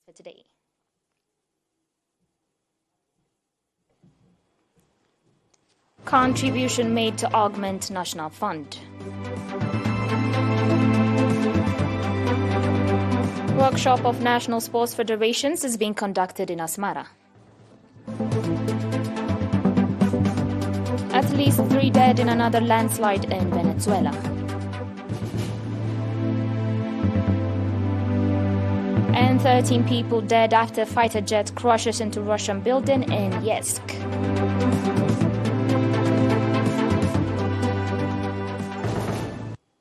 for today. Contribution made to augment National Fund. Workshop of National Sports Federations is being conducted in Asmara. At least 3 dead in another landslide in Venezuela. And 13 people dead after fighter jet crashes into Russian building in Yesk.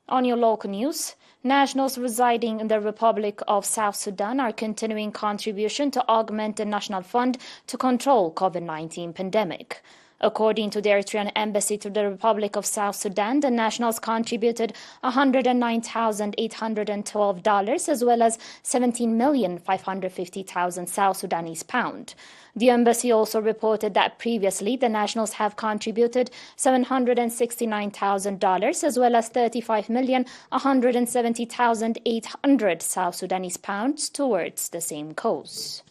On your local news, nationals residing in the Republic of South Sudan are continuing contribution to augment the National Fund to control COVID-19 pandemic. According to the Eritrean Embassy to the Republic of South Sudan, the nationals contributed $109,812 as well as 17,550,000 South Sudanese pound. The embassy also reported that previously the nationals have contributed $769,000 as well as 35,170,800 South Sudanese pounds towards the same cause.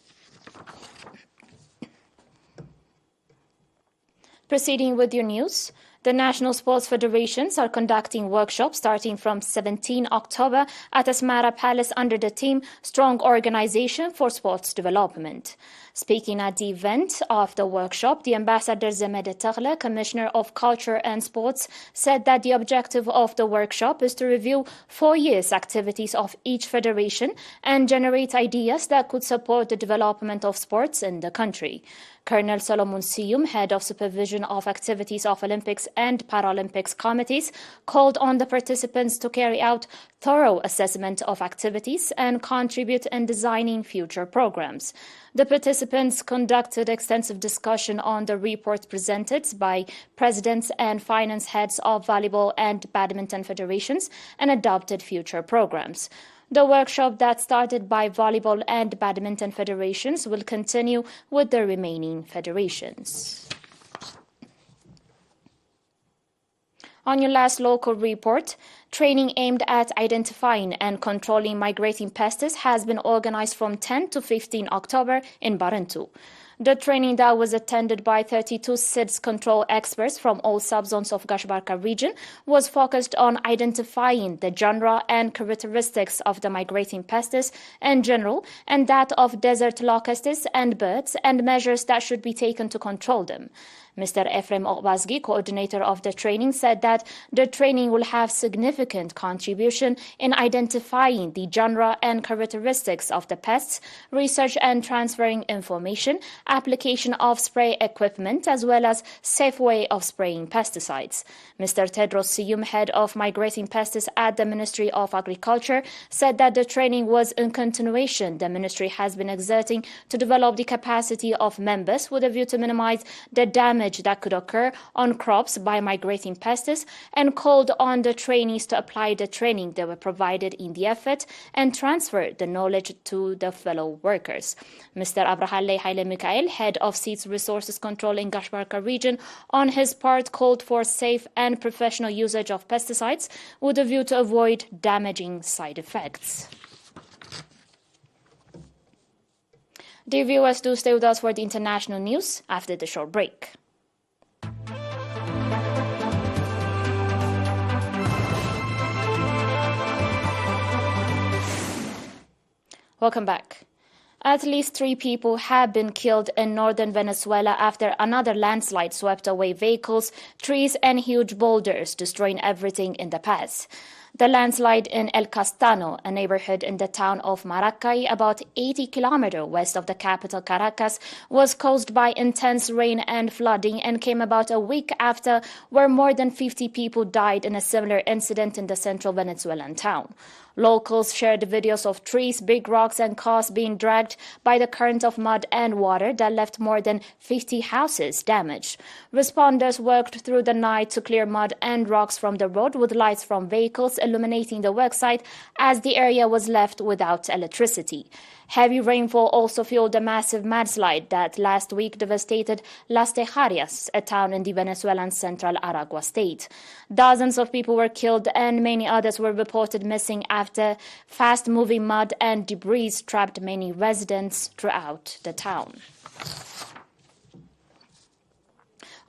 Proceeding with your news, the National Sports Federations are conducting workshops starting from 17 October at Asmara Palace under the theme Strong Organization for Sports Development. Speaking at the event of the workshop, the Ambassador Zemede Tagle, Commissioner of Culture and Sports, said that the objective of the workshop is to review 4 years' activities of each federation and generate ideas that could support the development of sports in the country. Colonel Solomon Siyum, head of supervision of activities of Olympics and Paralympics committees, called on the participants to carry out thorough assessment of activities and contribute in designing future programs. The participants conducted extensive discussion on the report presented by presidents and finance heads of volleyball and badminton federations and adopted future programs. The workshop that started by volleyball and badminton federations will continue with the remaining federations. On your last local report, training aimed at identifying and controlling migrating pests has been organized from 10 to 15 October in Barentu. The training that was attended by 32 SIDS control experts from all subzones of Gashbarka region was focused on identifying the genre and characteristics of the migrating pests in general and that of desert locusts and birds and measures that should be taken to control them. Mr. Efrem Ogbazgi, coordinator of the training, said that the training will have significant contribution in identifying the genre and characteristics of the pests, research and transferring information, application of spray equipment, as well as safe way of spraying pesticides. Mr. Tedros Siyum, head of migrating pests at the Ministry of Agriculture, said that the training was in continuation. The ministry has been exerting to develop the capacity of members with a view to minimize the damage that could occur on crops by migrating pests and called on the trainees to apply the training that were provided in the effort and transfer the knowledge to the fellow workers. Mr. Abrahale Haile Mikael, head of Seeds Resources Control in Gashbarka region, on his part called for safe and professional usage of pesticides with a view to avoid damaging side effects. Dear viewers, do stay with us for the international news after the short break. Welcome back. At least 3 people have been killed in northern Venezuela after another landslide swept away vehicles, trees, and huge boulders, destroying everything in the pass. The landslide in El Castano, a neighborhood in the town of Maracay, about 80 kilometers west of the capital Caracas, was caused by intense rain and flooding and came about a week after, where more than 50 people died in a similar incident in the central Venezuelan town. Locals shared videos of trees, big rocks, and cars being dragged by the current of mud and water that left more than 50 houses damaged. Responders worked through the night to clear mud and rocks from the road with lights from vehicles illuminating the worksite as the area was left without electricity. Heavy rainfall also fueled a massive mudslide that last week devastated Las Tejarias, a town in the Venezuelan central Aragua state. Dozens of people were killed and many others were reported missing after after fast-moving mud and debris trapped many residents throughout the town.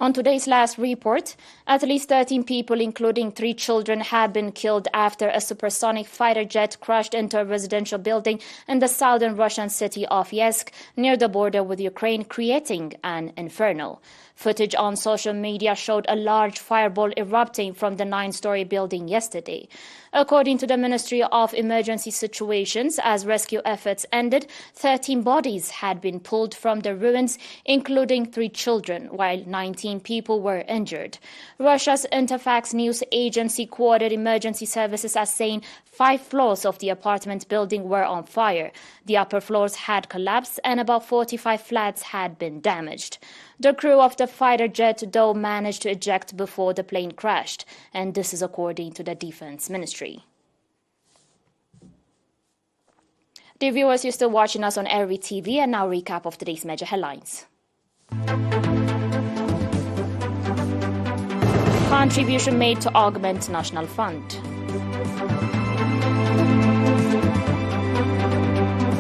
On today's last report, at least 13 people, including 3 children, have been killed after a supersonic fighter jet crashed into a residential building in the southern Russian city of Yezk, near the border with Ukraine, creating an inferno. Footage on social media showed a large fireball erupting from the 9-story building yesterday. According to the Ministry of Emergency Situations, as rescue efforts ended, 13 bodies had been pulled from the ruins, including 3 children, while 19 people were injured. Russia's Interfax news agency quoted emergency services as saying 5 floors of the apartment building were on fire. The upper floors had collapsed and about 45 flats had been damaged. The crew of the fighter jet, though, managed to eject before the plane crashed, and this is according to the Defense Ministry. Dear viewers, you're still watching us on ERi-TV, and now recap of today's major headlines. Contribution made to augment National Fund.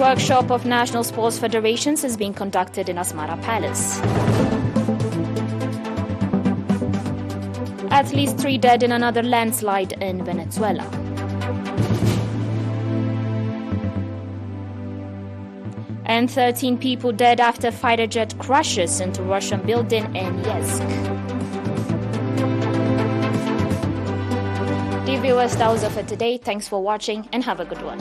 Workshop of National Sports Federations is being conducted in Asmara Palace. At least 3 dead in another landslide in Venezuela. And 13 people dead after fighter jet crashes into Russian building in Yezk. Dear viewers, that was it for today. Thanks for watching and have a good one.